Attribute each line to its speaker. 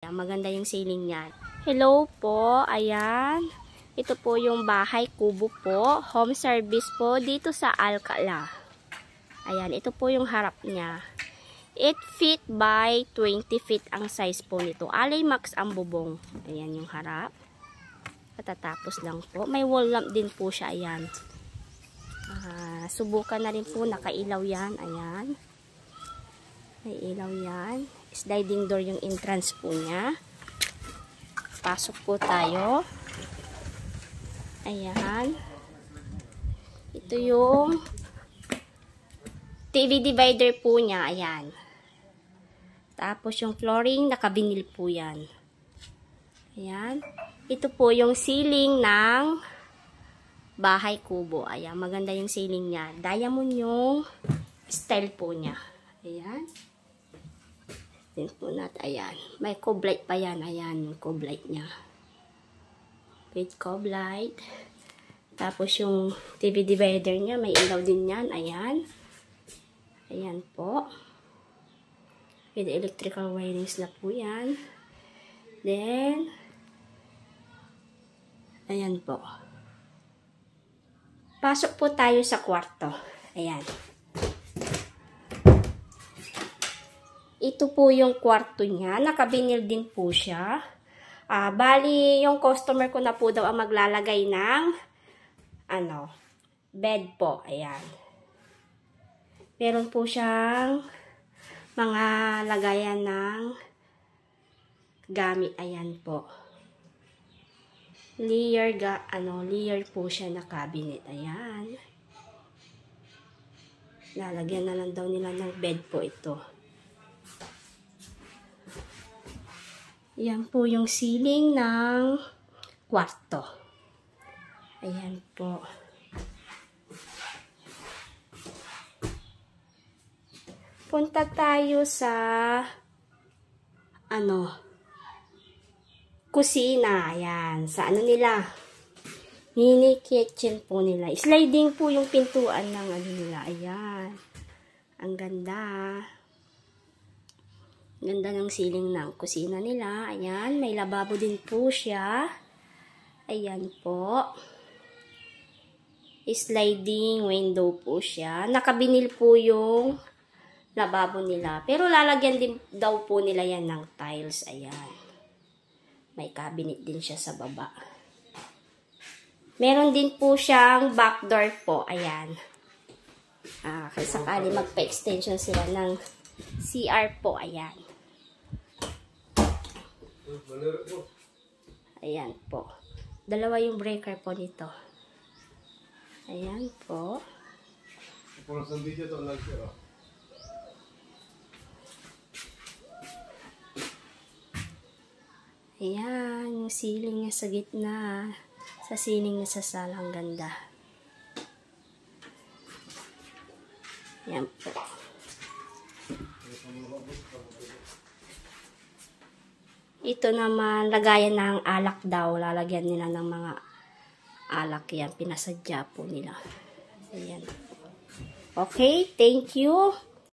Speaker 1: Maganda yung ceiling niya. Hello po, ayan. Ito po yung bahay kubo po. Home service po dito sa Alcala. Ayan, ito po yung harap niya. 8 feet by 20 feet ang size po nito. Alimax ang bubong. Ayan yung harap. Katatapos lang po. May wall lamp din po siya. Ayan. Subukan na rin po. Nakailaw yan. Ayan. May ilaw yan. Sliding door yung entrance po niya. Pasok po tayo. Ayan. Ito yung TV divider po niya. Ayan. Tapos yung flooring, naka-vinyl po yan. Ayan. Ito po yung ceiling ng bahay kubo. Ayan. Maganda yung ceiling niya. Diamond yung style po niya. Ayan. Din po natin. Ayan. May cob light pa yan. Ayan yung cob light niya. With cob light. Tapos yung TV divider niya, may ilaw din yan. Ayan. Ayan po. With electrical wirings na po yan. Then, ayan po. Pasok po tayo sa kwarto. Ayan. Ito po yung kwarto niya. Naka-vinyl din po siya. Bali, yung customer ko na po daw ang maglalagay ng bed po. Ayan. Meron po siyang mga lagayan ng gamit. Ayan po. Layer po siya na cabinet. Ayan. Lalagyan na lang daw nila ng bed po ito. Yan po yung ceiling ng kwarto. Ayan po. Punta tayo sa kusina. Ayan. Sa nila? Mini kitchen po nila. Sliding po yung pintuan ng nila. Ayan. Ang ganda. Ganda ng ceiling ng kusina nila. Ayan. May lababo din po siya. Ayan po. Sliding window po siya. Naka-vinyl po yung lababo nila. Pero lalagyan din daw po nila yan ng tiles. Ayan. May cabinet din siya sa baba. Meron din po siyang back door po. Ayan. Kaya sakali magpa-extension sila ng CR po. Ayan. Ayan po. Dalawa yung breaker po nito. Ayan po. Ayan. Yung ceiling niya sa gitna. Sa ceiling niya sa sala. Ang ganda. Ayan po. Ito naman, lagayan ng alak daw. Lalagyan nila ng mga alak yan. Pinasadya po nila. Ayan. Okay, thank you.